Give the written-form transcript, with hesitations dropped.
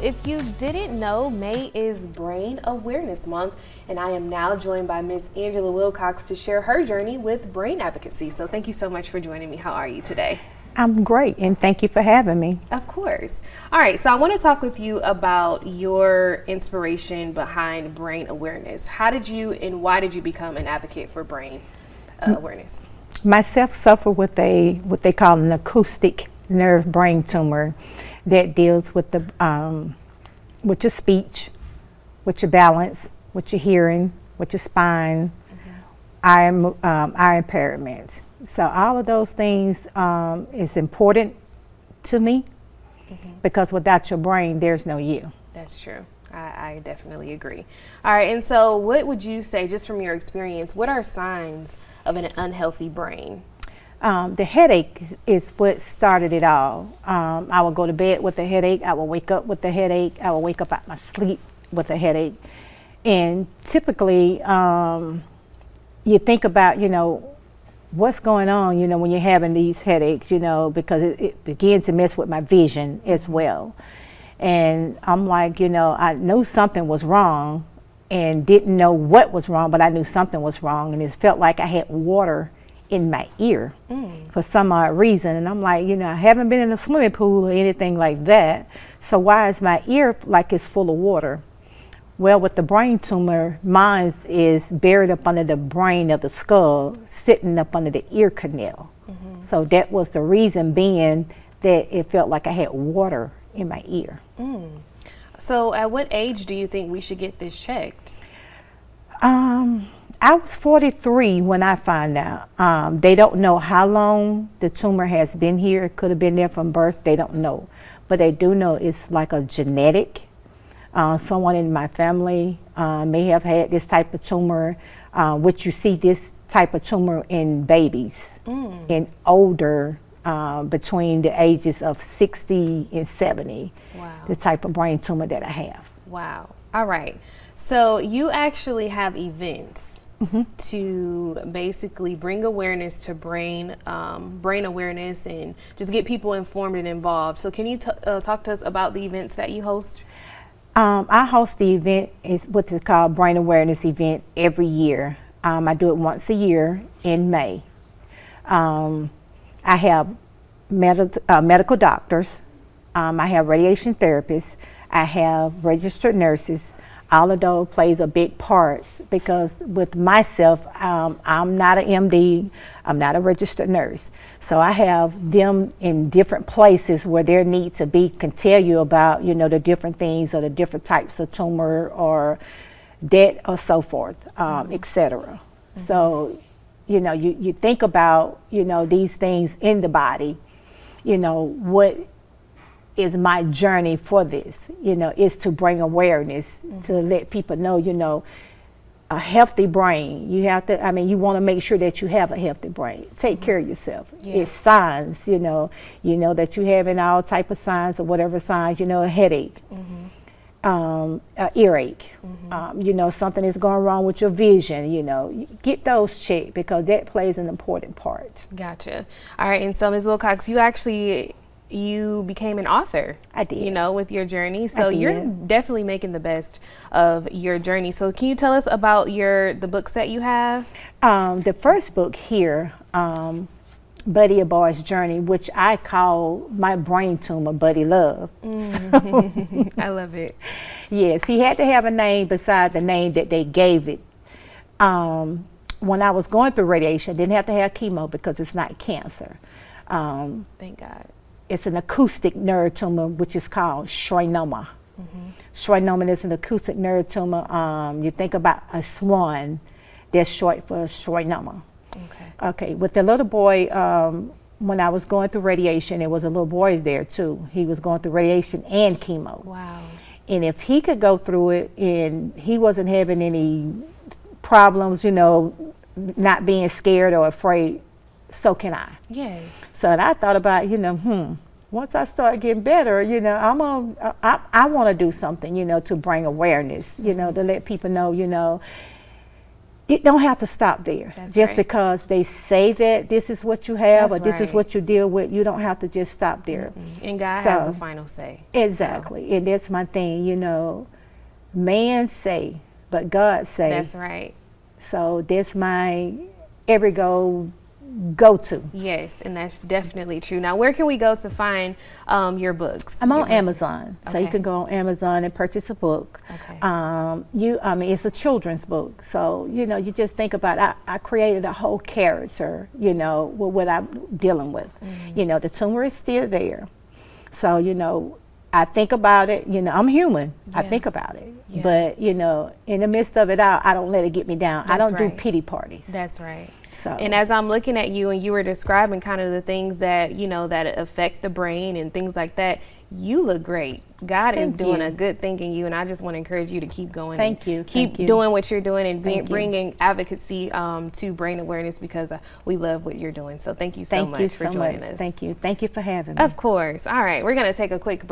If you didn't know, May is Brain Awareness Month, and I am now joined by Miss Angela Wilcox to share her journey with brain advocacy. So thank you so much for joining me. How are you today? I'm great, and thank you for having me. Of course. All right, so I want to talk with you about your inspiration behind brain awareness. How did you and why did you become an advocate for brain awareness? Myself suffer with what they call an acoustic nerve brain tumor that deals with with your speech, with your balance, with your hearing, with your spine, eye impairments. So all of those things is important to me because without your brain, there's no you. That's true. I definitely agree. All right, and so what would you say, just from your experience, what are signs of an unhealthy brain? The headache is what started it all. I would go to bed with a headache. I would wake up with a headache. I would wake up out my sleep with a headache. And typically, you think about, what's going on, when you're having these headaches, because it began to mess with my vision as well. And I'm like, I knew something was wrong and didn't know what was wrong, but I knew something was wrong. And it felt like I had water in my ear for some odd reason. And I'm like, I haven't been in a swimming pool or anything like that. So why is my ear like it's full of water? Well, with the brain tumor, mine is buried up under the brain of the skull, sitting up under the ear canal. So that was the reason being that it felt like I had water in my ear. So at what age do you think we should get this checked? I was 43 when I found out. They don't know how long the tumor has been here. It could have been there from birth. They don't know. But they do know it's like a genetic. Someone in my family may have had this type of tumor, which you see this type of tumor in babies and older, between the ages of 60 and 70. Wow. The type of brain tumor that I have. Wow. All right. So you actually have events to basically bring awareness to brain awareness and just get people informed and involved. So can you talk to us about the events that you host? I host the event, is what is called Brain Awareness event, every year. I do it once a year in May. I have medical doctors. I have radiation therapists. I have registered nurses. All of those plays a big part because with myself, I'm not an MD, I'm not a registered nurse. So I have them in different places where their need to be can tell you about, the different things or the different types of tumor or that or so forth, etc. So, you think about, these things in the body, what is my journey for this, is to bring awareness, to let people know, a healthy brain. You have to, you want to make sure that you have a healthy brain. Take care of yourself. Yeah. It's signs, that you having all type of signs or whatever signs, a headache, earache, something is going wrong with your vision, get those checked because that plays an important part. Gotcha. All right. And so Ms. Wilcox, you became an author. I did. With your journey. So you're definitely making the best of your journey. So can you tell us about the books that you have? The first book here, Buddy a Boy's Journey, which I call my brain tumor, Buddy Love. I love it. Yes, he had to have a name beside the name that they gave it. When I was going through radiation, I didn't have to have chemo because it's not cancer. Thank God. It's an acoustic nerve tumor, which is called schwannoma. Schwannoma is an acoustic nerve tumor. You think about a swan, that's short for schwannoma. Okay. With the little boy, when I was going through radiation, there was a little boy there too. He was going through radiation and chemo. Wow. And if he could go through it and he wasn't having any problems, not being scared or afraid, so can I. Yes. So I thought about, once I start getting better, I want to do something, to bring awareness, to let people know, it don't have to stop there. That's Just right. because they say that this is what you have That's or this is right. what you deal with, you don't have to just stop there. And God has So- the final say. Exactly. And that's my thing, you know. Man say, but God say. That's right. So that's my every go to. Yes, and that's definitely true. Now, where can we go to find your books? I'm on Your- Amazon, so you Okay. can go on Amazon and purchase a book. Okay. I mean, it's a children's book, so you know, you just think about. I created a whole character, you know, with what I'm dealing with. You know, the tumor is still there, so you know, I think about it. You know, I'm human. I Yeah. think about it, Yeah. but you know, in the midst of it all, I don't let it get me down. I That's don't right. do pity parties. That's right. So And as I'm looking at you and you were describing kind of the things that, you know, that affect the brain and things like that, you look great. God is Thank doing you. a good thing in you, and I just want to encourage you to keep going. Thank and you, Keep thank you. doing what you're doing and Thank you. bringing advocacy to brain awareness, because we love what you're doing. So thank you so thank much you for so joining much. us. Thank you for having me. Of course. All right. We're going to take a quick break.